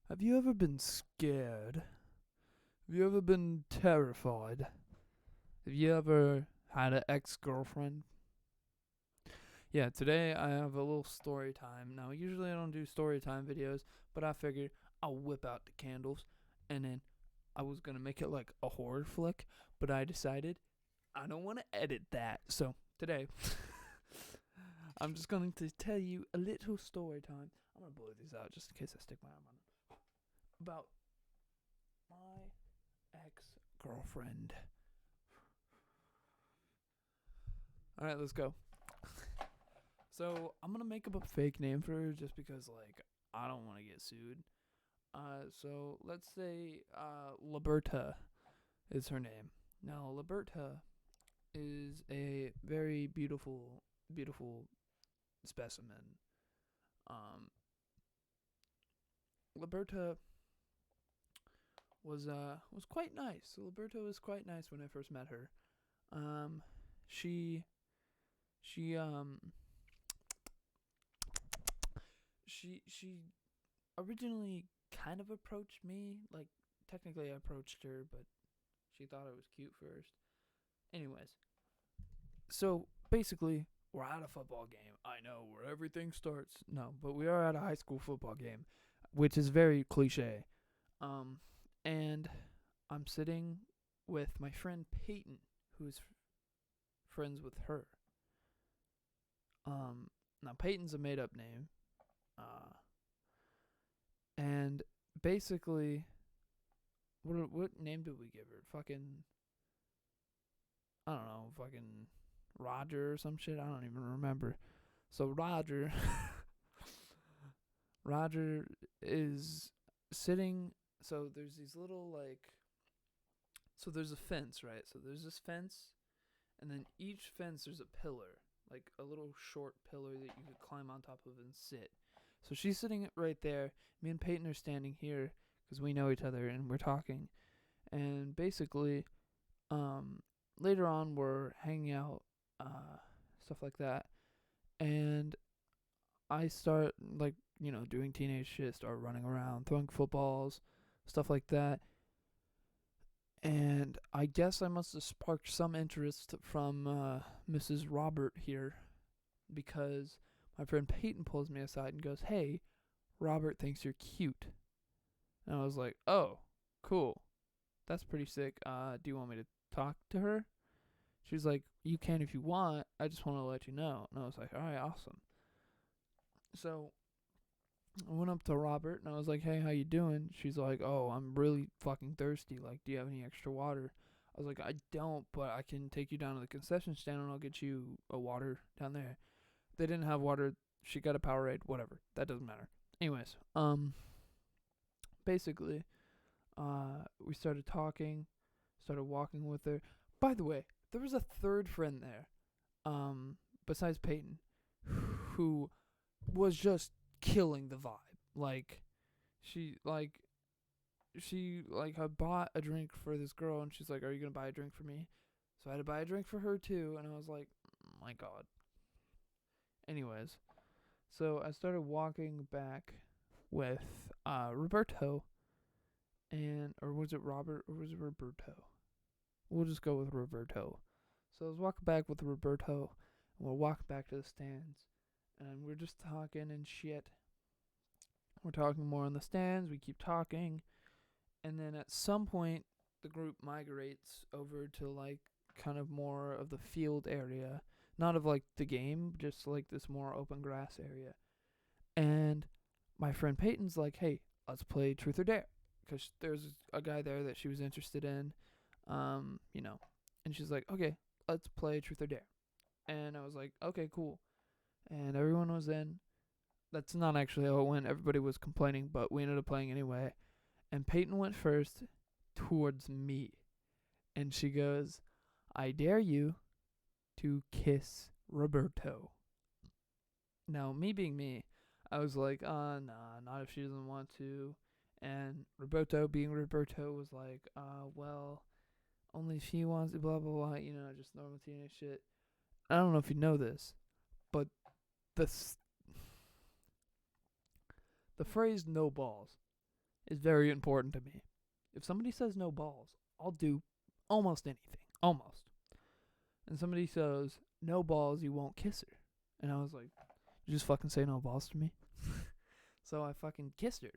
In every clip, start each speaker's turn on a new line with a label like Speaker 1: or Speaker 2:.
Speaker 1: Have you ever been scared? Have you ever been terrified? Have you ever had an ex-girlfriend? Yeah, today I have a little story time. Now, usually I don't do story time videos, but I figured I'll whip out the candles and then I was going to make it like a horror flick, but I decided I don't want to edit that. So, today I'm just going to tell you a little story time. I'm going to blow these out just in case I stick my arm on them. About my ex-girlfriend. All right, let's go. So I'm gonna make up a fake name for her just because, like, I don't want to get sued. So let's say Liberta is her name. Now, Liberta is a very beautiful, beautiful specimen. Um, Liberta was quite nice. Liberta was quite nice when I first met her. Um, she she she originally kind of approached me. Like, technically I approached her, but she thought it was cute first. Anyways, so basically we're at a football game. I know where everything starts. No, but we are at a high school football game, which is very cliche. Um, and I'm sitting with my friend Peyton, who's friends with her. Um, Now Peyton's a made up name. Uh, and basically, what name did we give her? Fucking, I don't know, fucking Roger or some shit. I don't even remember. So Roger is sitting. So there's these little, like, so there's a fence, right? So there's this fence, and then each fence there's a pillar, like a little short pillar that you could climb on top of and sit. So she's sitting right there. Me and Peyton are standing here because we know each other and we're talking. And basically, um, later on we're hanging out, stuff like that. And I start, like, doing teenage shit, start running around, throwing footballs, stuff like that. And I guess I must have sparked some interest from Mrs. Robert here because my friend Peyton pulls me aside and goes, "Hey, Robert thinks you're cute." And I was like, "Oh, cool. That's pretty sick. Do you want me to talk to her?" She's like, "You can if you want. I just want to let you know." And I was like, "All right, awesome." So I went up to Robert and I was like, "Hey, how you doing?" She's like, "Oh, I'm really fucking thirsty. Like, do you have any extra water?" I was like, "I don't, but I can take you down to the concession stand and I'll get you a water down there." They didn't have water. She got a Powerade. Whatever. That doesn't matter. Anyways, basically, we started talking, started walking with her. By the way, there was a third friend there, besides Peyton, who was just killing the vibe. Like, she like I bought a drink for this girl and she's like, "Are you gonna buy a drink for me?" So I had to buy a drink for her too, and I was like, my god. Anyways, so I started walking back with Roberto, and or was it Robert or was it Roberto? We'll just go with Roberto. So I was walking back with Roberto, and we're walking back to the stands, and we're just talking and shit. We're talking more on the stands. We keep talking, and then at some point, the group migrates over to, like, kind of more of the field area, not of like the game, just like this more open grass area. And my friend Peyton's like, "Hey, let's play Truth or Dare," because there's a guy there that she was interested in, you know. And she's like, "Okay, let's play Truth or Dare." And I was like, "Okay, cool." And everyone was in. That's not actually how it went. Everybody was complaining, but we ended up playing anyway. And Peyton went first towards me. And she goes, "I dare you to kiss Roberto." Now, me being me, I was like, nah, not if she doesn't want to. And Roberto, being Roberto, was like, well, only if she wants to, blah, blah, blah, just normal teenage shit. I don't know if you know this, but the, the phrase "no balls" is very important to me. If somebody says no balls, I'll do almost anything. Almost. And somebody says, no balls, you won't kiss her. And I was like, you just fucking say no balls to me? So I fucking kissed her,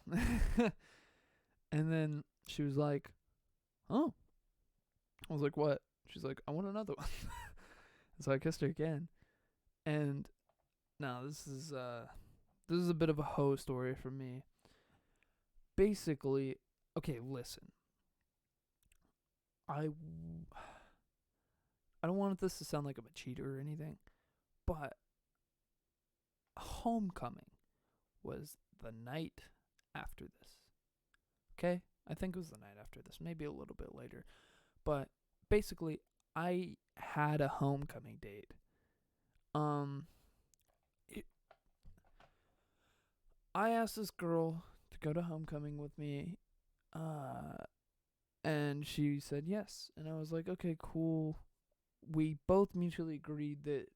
Speaker 1: right? And then she was like, oh. I was like, what? She's like, I want another one. So I kissed her again. And now this is a bit of a hoe story for me. Basically, okay, listen. I don't want this to sound like I'm a cheater or anything, but homecoming was the night after this. Okay? I think it was the night after this, maybe a little bit later. But basically, I had a homecoming date. I asked this girl to go to homecoming with me, and she said yes. And I was like, okay, cool. We both mutually agreed that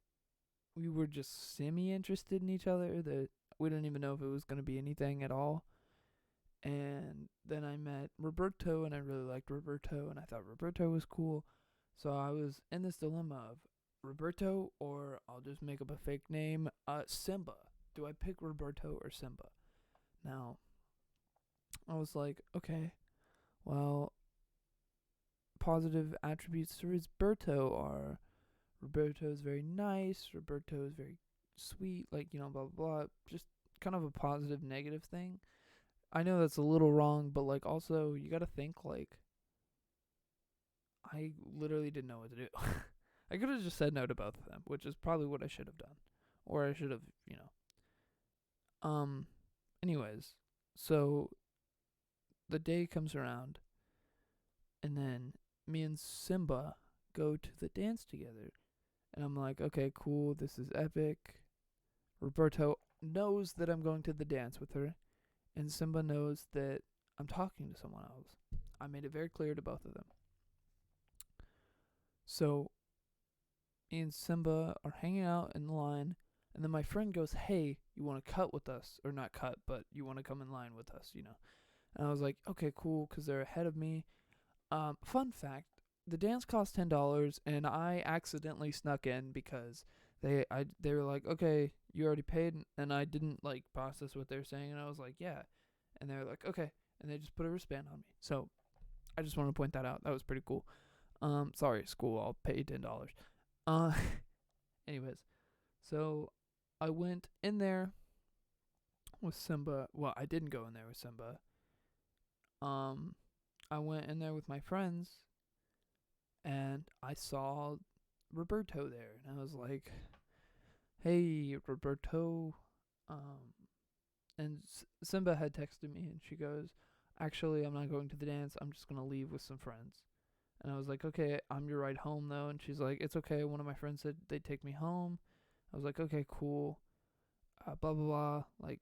Speaker 1: we were just semi-interested in each other, that we didn't even know if it was going to be anything at all. And then I met Roberto, and I really liked Roberto, and I thought Roberto was cool. So I was in this dilemma of Roberto, or I'll just make up a fake name, Simba. Do I pick Roberto or Simba? Now, I was like, okay, well, positive attributes to Roberto are Roberto is very nice, Roberto is very sweet, like, blah, blah, blah. Just kind of a positive, negative thing. I know that's a little wrong, but, like, also, you gotta think, like, I literally didn't know what to do. I could have just said no to both of them, which is probably what I should have done. Or I should have, Anyways, so the day comes around, and then me and Simba go to the dance together. And I'm like, okay, cool, this is epic. Roberto knows that I'm going to the dance with her, and Simba knows that I'm talking to someone else. I made it very clear to both of them. So, me and Simba are hanging out in the line, and then my friend goes, hey, you want to cut with us? Or not cut, but you want to come in line with us, And I was like, okay, cool, because they're ahead of me. Fun fact, the dance cost $10, and I accidentally snuck in because they were like, okay, you already paid, and I didn't, like, process what they were saying, and I was like, yeah. And they were like, okay, and they just put a wristband on me. So, I just want to point that out. That was pretty cool. Sorry, school, I'll pay $10. Anyways, so I went in there with Simba. Well, I didn't go in there with Simba. I went in there with my friends, and I saw Roberto there, and I was like, hey, Roberto. And Simba had texted me, and she goes, actually, I'm not going to the dance. I'm just going to leave with some friends. And I was like, okay, I'm your ride home, though. And she's like, it's okay. One of my friends said they'd take me home. I was like, okay, cool. Blah, blah, blah. Like,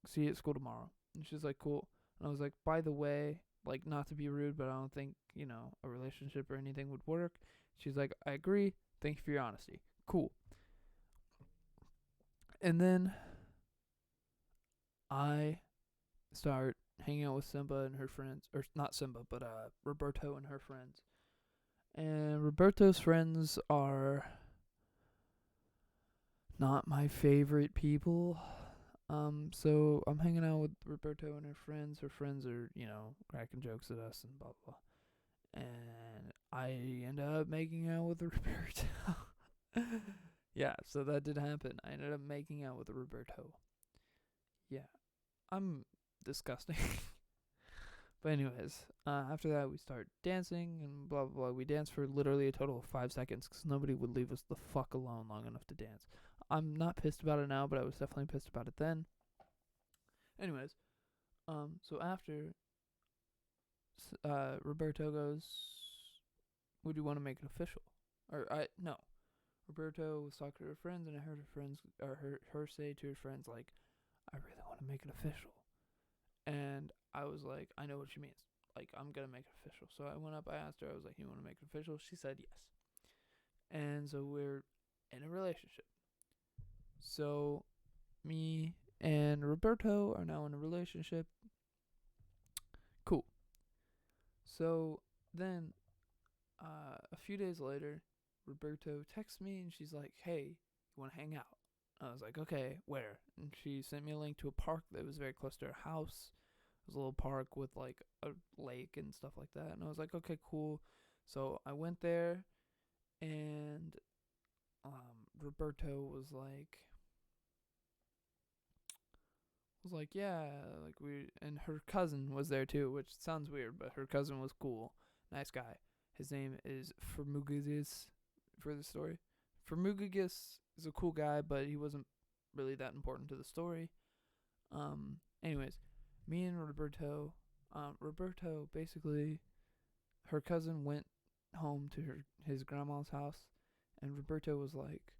Speaker 1: see you at school tomorrow. And she's like, cool. And I was like, by the way, like, not to be rude, but I don't think, a relationship or anything would work. She's like, I agree. Thank you for your honesty. Cool. And then I start hanging out with Simba and her friends. Or not Simba, but Roberto and her friends. And Roberto's friends are not my favorite people. So I'm hanging out with Roberto and her friends. Her friends are, cracking jokes at us and blah, blah, blah. And I end up making out with Roberto. Yeah, so that did happen. I ended up making out with Roberto. Yeah, I'm disgusting. But anyways, after that we start dancing and blah, blah, blah. We danced for literally a total of 5 seconds because nobody would leave us the fuck alone long enough to dance. I'm not pissed about it now, but I was definitely pissed about it then. Anyways, so after, Roberto goes, would you want to make it official? No. Roberto was talking to her friends, and I heard her say to her friends, like, I really want to make it official. And I was like, I know what she means. Like, I'm going to make it official. So I went up, I asked her, I was like, you want to make it official? She said yes. And so we're in a relationship. So me and Roberto are now in a relationship. Cool. So then, a few days later, Roberto texts me and she's like, "Hey, you want to hang out?" I was like, "Okay, where?" And she sent me a link to a park that was very close to her house. It was a little park with like a lake and stuff like that. And I was like, "Okay, cool." So I went there, and Roberto was like, "Yeah, like we," and her cousin was there too, which sounds weird, but her cousin was cool, nice guy. His name is Fermugigus for the story. Fermugigus is a cool guy, but he wasn't really that important to the story. Anyways, me and Roberto basically, her cousin went home to his grandma's house, and Roberto was like,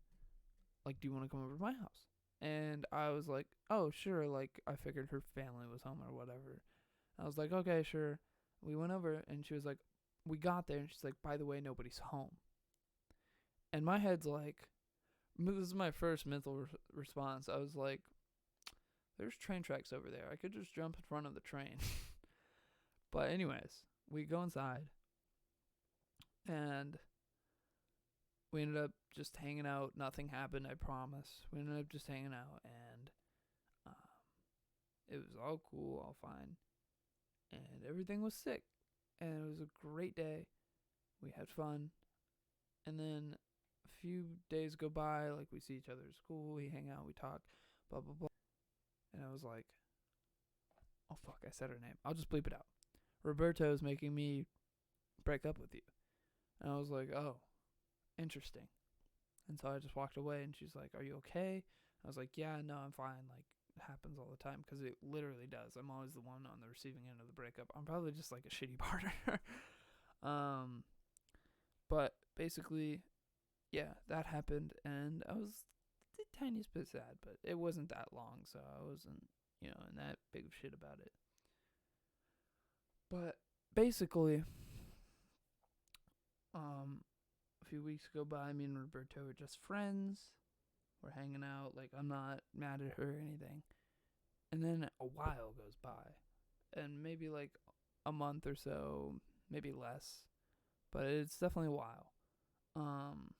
Speaker 1: "Do you want to come over to my house?" And I was like, "Oh, sure." Like, I figured her family was home or whatever. I was like, "Okay, sure." We went over, and she was like, we got there, and she's like, "By the way, nobody's home." And my head's like, this is my first mental response. I was like, "There's train tracks over there. I could just jump in front of the train." But anyways, we go inside, and we ended up just hanging out. Nothing happened, I promise. We ended up just hanging out, and it was all cool, all fine, and everything was sick, and it was a great day. We had fun, and then a few days go by. Like, we see each other at school, we hang out, we talk, blah blah blah. And I was like, "Oh fuck, I said her name. I'll just bleep it out." Roberto's making me break up with you, and I was like, "Oh, interesting." And so I just walked away, and she's like, "Are you okay?" I was like, "Yeah, no, I'm fine." Like, it happens all the time, because it literally does. I'm always the one on the receiving end of the breakup. I'm probably just like a shitty partner. um, but basically, yeah, that happened, and I was the tiniest bit sad, but it wasn't that long, so I wasn't, in that big of shit about it. But basically, a few weeks go by. Me and Roberto are just friends. We're hanging out. Like, I'm not mad at her or anything. And then a while goes by, and maybe like a month or so, maybe less, but it's definitely a while. Um,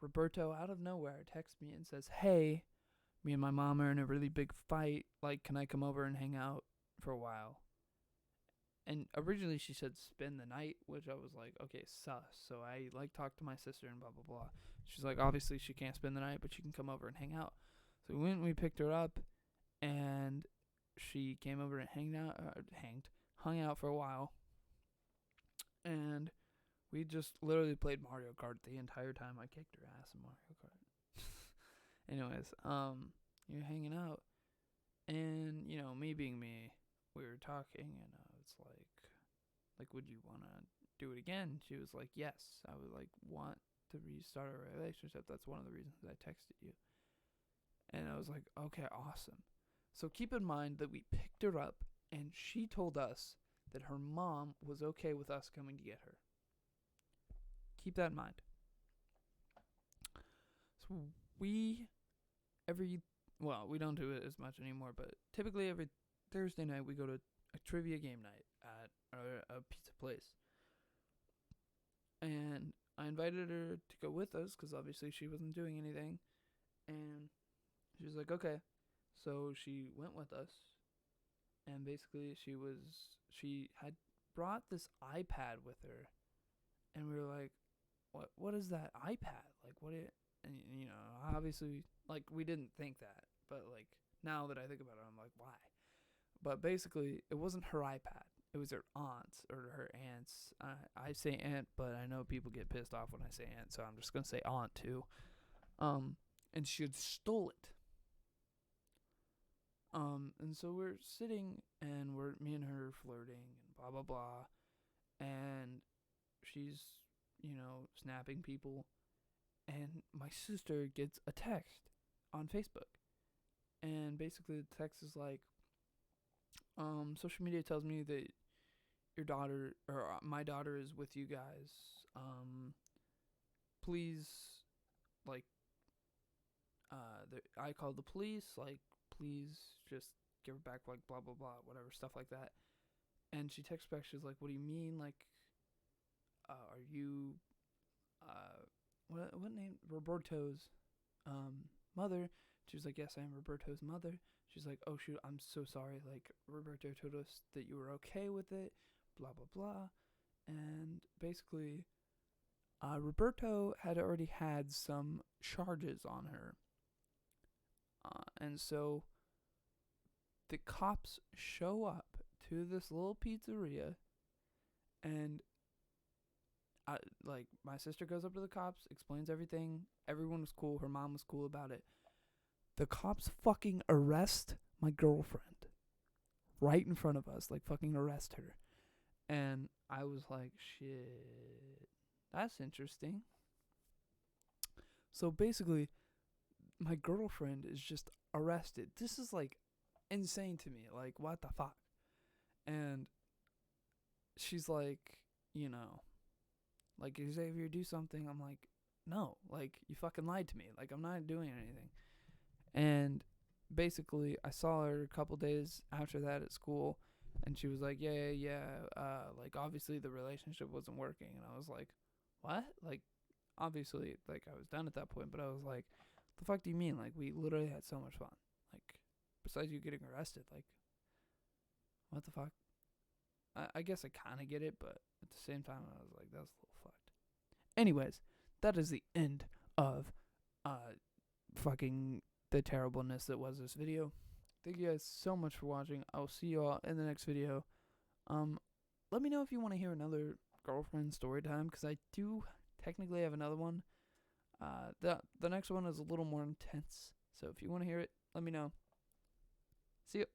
Speaker 1: Roberto, out of nowhere, texts me and says, "Hey, me and my mom are in a really big fight. Like, can I come over and hang out for a while?" And originally she said spend the night, which I was like, okay, sus. So I like talked to my sister and blah blah blah. She's like, obviously she can't spend the night, but she can come over and hang out. So we went and we picked her up, and she came over and hung out for a while, and we just literally played Mario Kart the entire time. I kicked her ass in Mario Kart. Anyways, you're hanging out, and me being me, we were talking, and it's like, would you wanna do it again? She was like, yes, I would like want to restart our relationship. That's one of the reasons I texted you. And I was like, okay, awesome. So keep in mind that we picked her up, and she told us that her mom was okay with us coming to get her. Keep that in mind. So we we don't do it as much anymore, but typically every Thursday night we go to a trivia game night at a pizza place. And I invited her to go with us because obviously she wasn't doing anything. And she was like, okay. So she went with us. And basically, she had brought this iPad with her. And we were like, what is that iPad? Like, and obviously, like, we didn't think that. But, like, now that I think about it, I'm like, why? But basically, it wasn't her iPad. It was her aunt's or her aunt's. I say aunt, but I know people get pissed off when I say aunt, so I'm just gonna say aunt too. And she had stole it. And so we're sitting, and me and her flirting and blah blah blah, and she's snapping people, and my sister gets a text on Facebook, and basically the text is like, social media tells me that your daughter or my daughter is with you guys. Please, like, I called the police, like, please just give her back, like, blah, blah, blah, whatever, stuff like that. And she texts back, she's like, what do you mean? Like, are you, what name? Roberto's, mother? She was like, yes, I am Roberto's mother. She's like, oh, shoot, I'm so sorry. Like, Roberto told us that you were okay with it, blah, blah, blah. And basically, Roberto had already had some charges on her. And so the cops show up to this little pizzeria, and like, my sister goes up to the cops, explains everything. Everyone was cool. Her mom was cool about it. The cops fucking arrest my girlfriend right in front of us, like, fucking arrest her. And I was like, shit, that's interesting. So basically, my girlfriend is just arrested. This is, like, insane to me. Like, what the fuck? And she's like, like, Xavier, do something. I'm like, no, like, you fucking lied to me. Like, I'm not doing anything. And basically, I saw her a couple days after that at school, and she was like, yeah, like, obviously the relationship wasn't working. And I was like, what? Like, obviously, like, I was done at that point, but I was like, the fuck do you mean? Like, we literally had so much fun. Like, besides you getting arrested, like, what the fuck? I guess I kind of get it, but at the same time, I was like, that's a little fucked. Anyways, that is the end of fucking the terribleness that was this video. Thank you guys so much for watching. I'll see you all in the next video. Let me know if you want to hear another girlfriend story time, because I do technically have another one. The next one is a little more intense, so if you want to hear it, let me know. See ya.